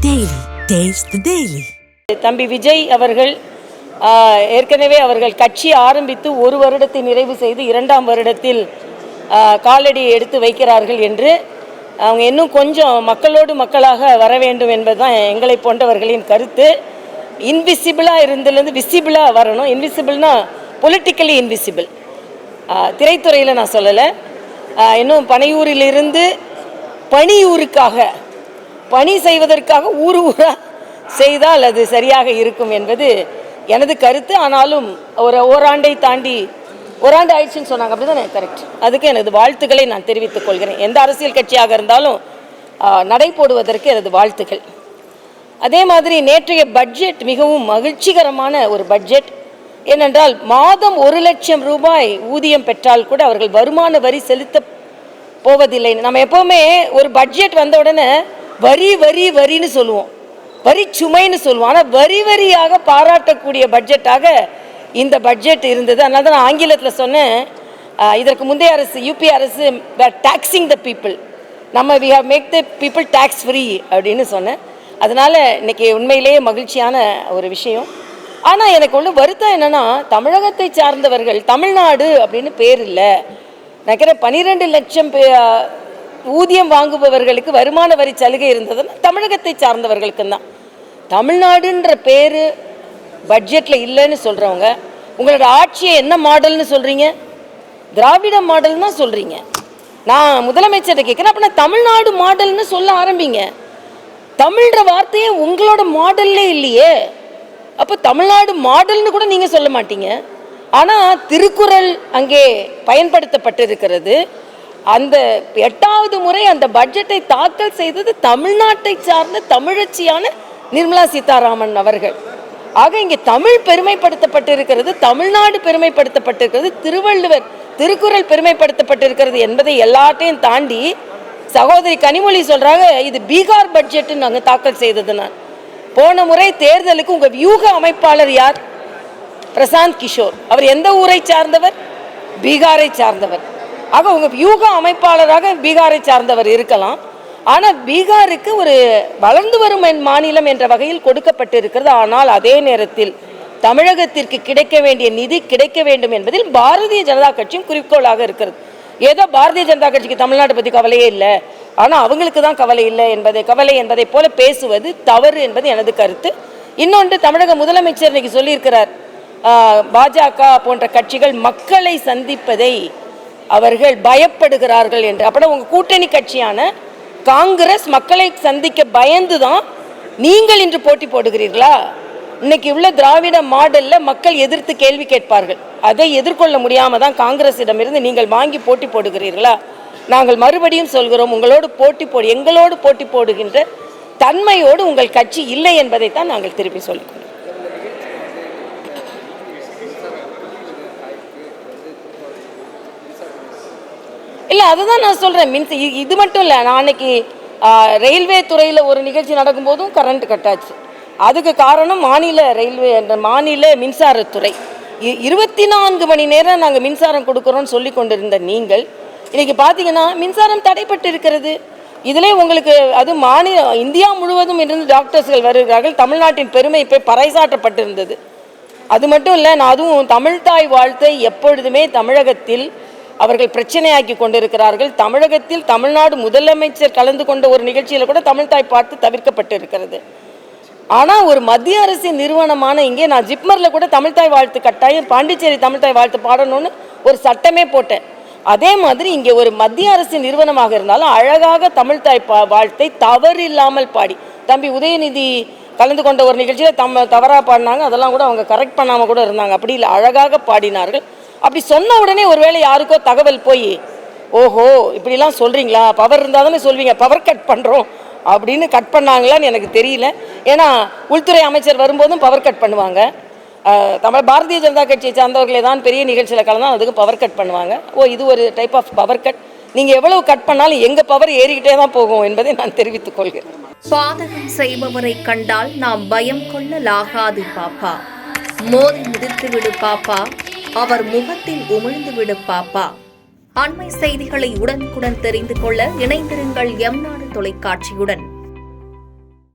Daily. Taste the Daily. தம்பி விஜய் அவர்கள் ஏற்கனவே அவர்கள் கட்சி ஆரம்பித்து ஒரு வருடத்தை நிறைவு செய்து 2ஆம் வருடத்தில் காலடி எடுத்து வைக்கிறார்கள் என்று அவங்க இன்னும் கொஞ்சம் மக்களோடு மக்களாக வர வேண்டும் என்பதுதான் எங்களை போன்றவர்களின் கருத்து. இன்விசிபிளாக இருந்ததுலேருந்து விசிபிளாக வரணும். இன்விசிபிள்னா பொலிட்டிக்கலி இன்விசிபிள். திரைத்துறையில் நான் சொல்லலை. இன்னும் பனையூரிலிருந்து பணியூருக்காக பணி செய்வதற்காக ஊராக செய்தால் அது சரியாக இருக்கும் என்பது எனது கருத்து. ஆனாலும் ஓராண்டை தாண்டி ஓராண்டு ஆயிடுச்சுன்னு சொன்னாங்க, அப்படி தானே? கரெக்ட். அதுக்கு எனது வாழ்த்துக்களை நான் தெரிவித்துக் கொள்கிறேன். எந்த அரசியல் கட்சியாக இருந்தாலும் நடை போடுவதற்கு எனது வாழ்த்துக்கள். அதே மாதிரி நேற்றைய பட்ஜெட் மிகவும் மகிழ்ச்சிகரமான ஒரு பட்ஜெட். ஏனென்றால் மாதம் 1 லட்சம் ரூபாய் ஊதியம் பெற்றால் கூட அவர்கள் வருமான வரி செலுத்த போவதில்லை. நம்ம எப்போவுமே ஒரு பட்ஜெட் வந்த உடனே வரி வரி வரின்னு சொல்லுவோம், வரி சுமைன்னு சொல்லுவோம். ஆனால் வரி வரியாக பாராட்டக்கூடிய பட்ஜெட்டாக இந்த பட்ஜெட் இருந்தது. அதனால தான் நான் ஆங்கிலத்தில் சொன்னேன், இதற்கு முந்தைய அரசு யூபி அரசு டாக்ஸிங் த பீப்புள், நம்ம we have make the people tax free அப்படின்னு சொன்னேன். அதனால் இன்றைக்கி உண்மையிலேயே மகிழ்ச்சியான ஒரு விஷயம். ஆனால் எனக்கு ஒன்று வருத்தம் என்னென்னா, தமிழகத்தை சார்ந்தவர்கள் தமிழ்நாடு அப்படின்னு பேர் இல்லை. நினைக்கிறேன் 12 லட்சம் ஊதியம் வாங்குபவர்களுக்கு வருமான வரி சலுகை இருந்ததுன்னா தமிழகத்தை சார்ந்தவர்களுக்கு தான். தமிழ்நாடுன்ற பேர் பட்ஜெட்டில் இல்லைன்னு சொல்கிறவங்க, உங்களோட ஆட்சியை என்ன மாடல்னு சொல்கிறீங்க? திராவிட மாடல் தான் சொல்கிறீங்க. நான் முதலமைச்சர்கிட்ட கேட்குறேன், அப்போ நான் தமிழ்நாடு மாடல்னு சொல்ல ஆரம்பிங்க. தமிழ்ன்ற வார்த்தையே உங்களோட மாடல்லே இல்லையே. அப்போ தமிழ்நாடு மாடல்னு கூட நீங்கள் சொல்ல மாட்டீங்க. ஆனால் திருக்குறள் அங்கே பயன்படுத்தப்பட்டிருக்கிறது. அந்த 8வது முறை அந்த பட்ஜெட்டை தாக்கல் செய்தது தமிழ்நாட்டை சார்ந்த தமிழச்சியான நிர்மலா சீதாராமன் அவர்கள். ஆக இங்கே தமிழ் பெருமைப்படுத்தப்பட்டிருக்கிறது, தமிழ்நாடு பெருமைப்படுத்தப்பட்டிருக்கிறது, திருவள்ளுவர் திருக்குறள் பெருமைப்படுத்தப்பட்டிருக்கிறது என்பதை எல்லாத்தையும் தாண்டி சகோதரி கனிமொழி சொல்கிறாங்க, இது பீகார் பட்ஜெட்டு நாங்கள் தாக்கல் செய்தது. நான் போன முறை தேர்தலுக்கு உங்கள் வியூக அமைப்பாளர் யார்? பிரசாந்த் கிஷோர். அவர் எந்த ஊரை சார்ந்தவர்? பீகாரை சார்ந்தவர். ஆக உங்கள் வியூக அமைப்பாளராக பீகாரை சார்ந்தவர் இருக்கலாம். ஆனால் பீகாருக்கு ஒரு வளர்ந்து வரும் மாநிலம் என்ற வகையில் கொடுக்கப்பட்டிருக்கிறது. ஆனால் அதே நேரத்தில் தமிழகத்திற்கு கிடைக்க வேண்டிய நிதி கிடைக்க வேண்டும் என்பதில் பாரதிய ஜனதா கட்சியும் குறிக்கோளாக இருக்கிறது. ஏதோ பாரதிய ஜனதா கட்சிக்கு தமிழ்நாட்டை பற்றி கவலையே இல்லை, ஆனால் அவங்களுக்கு தான் கவலை இல்லை கவலை என்பதை போல பேசுவது தவறு என்பது எனது கருத்து. இன்னொன்று, தமிழக முதலமைச்சர் இன்னைக்கு சொல்லியிருக்கிறார், பாஜக போன்ற கட்சிகள் மக்களை சந்திப்பதை அவர்கள் பயப்படுகிறார்கள் என்று. அப்படின்னா உங்கள் கூட்டணி கட்சியான காங்கிரஸ் மக்களை சந்திக்க பயந்து தான் நீங்கள் இன்று போட்டி போடுகிறீர்களா? இன்னைக்கு உள்ள திராவிட மாடலில் மக்கள் எதிர்த்து கேள்வி கேட்பார்கள். அதை எதிர்கொள்ள முடியாமல் தான் காங்கிரஸிடமிருந்து நீங்கள் வாங்கி போட்டி போடுகிறீர்களா? நாங்கள் மறுபடியும் சொல்கிறோம், எங்களோடு போட்டி போடுகின்ற தன்மையோடு உங்கள் கட்சி இல்லை என்பதைத்தான் நாங்கள் திருப்பி சொல்லிக்கிறோம். இல்லை, அதுதான் நான் சொல்கிறேன். இது மட்டும் இல்லை, நான் அன்னைக்கு ரயில்வே துறையில் ஒரு நிகழ்ச்சி நடக்கும்போதும் கரண்ட் கட்டாச்சு. அதுக்கு காரணம் மாநில மின்சாரத்துறை. 24 மணி நேரம் நாங்கள் மின்சாரம் கொடுக்குறோன்னு சொல்லி கொண்டிருந்த நீங்கள் இன்றைக்கி பார்த்தீங்கன்னா மின்சாரம் தடைப்பட்டு இருக்கிறது. இதிலே உங்களுக்கு அது இந்தியா முழுவதும் இருந்து டாக்டர்ஸ்கள் வருகிறார்கள். தமிழ்நாட்டின் பெருமை இப்போ பறைசாற்றப்பட்டிருந்தது. அது மட்டும் இல்லை, நான் அதுவும் தமிழ்தாய் வாழ்த்தை எப்பொழுதுமே தமிழகத்தில் அவர்கள் பிரச்சனையாக்கி கொண்டிருக்கிறார்கள். தமிழகத்தில் தமிழ்நாடு முதலமைச்சர் கலந்து கொண்ட ஒரு நிகழ்ச்சியில் கூட தமிழ்தாய் பாட்டு தவிர்க்கப்பட்டு இருக்கிறது. ஆனால் ஒரு மத்திய அரசின் நிறுவனமான இங்கே நான் ஜிப்மரில் கூட தமிழ்தாய் வாழ்த்து கட்டாயம் பாண்டிச்சேரி தமிழ்தாய் வாழ்த்து பாடணும்னு ஒரு சட்டமே போட்டேன். அதே மாதிரி இங்கே ஒரு மத்திய அரசின் நிறுவனமாக இருந்தாலும் அழகாக தமிழ்தாய் வாழ்த்தை தவறு இல்லாமல் பாடி, தம்பி உதயநிதி கலந்து கொண்ட ஒரு நிகழ்ச்சியில் தவறாக பாடினாங்க, அதெல்லாம் கூட அவங்க கரெக்ட் பண்ணாமல் கூட இருந்தாங்க. அப்படி இல்லை, அழகாக பாடினார்கள். அப்படி சொன்ன உடனே ஒருவேளை யாருக்கோ தகவல் போய், ஓஹோ இப்படிலாம் சொல்கிறீங்களா, பவர் இருந்தால் தானே சொல்வீங்க, பவர் கட் பண்ணுறோம் அப்படின்னு கட் பண்ணாங்களான்னு எனக்கு தெரியல. ஏன்னா உள்துறை அமைச்சர் வரும்போதும் பவர் கட் பண்ணுவாங்க. பாரதிய ஜனதா கட்சியை சார்ந்தவர்களே தான் பெரிய நிகழ்ச்சியில் கலந்தால் அதுக்கு பவர் கட் பண்ணுவாங்க. இது ஒரு டைப் ஆஃப் பவர் கட். நீங்கள் எவ்வளவு கட் பண்ணாலும் எங்கள் பவர் ஏறிக்கிட்டே தான் போகும் என்பதை நான் தெரிவித்துக் கொள்கிறேன். பாதகம் செய்பவரை கண்டால் நாம் பயம் கொள்ளலாகாது பாப்பா, மோதி மிதித்து விடு பாப்பா, அவர் முகத்தில் உமிழ்ந்து விடு பாப்பா. அண்மை செய்திகளை உடனுக்குடன் தெரிந்து கொள்ள இணைந்திருங்கள் எம் நாடு தொலைக்காட்சியுடன்.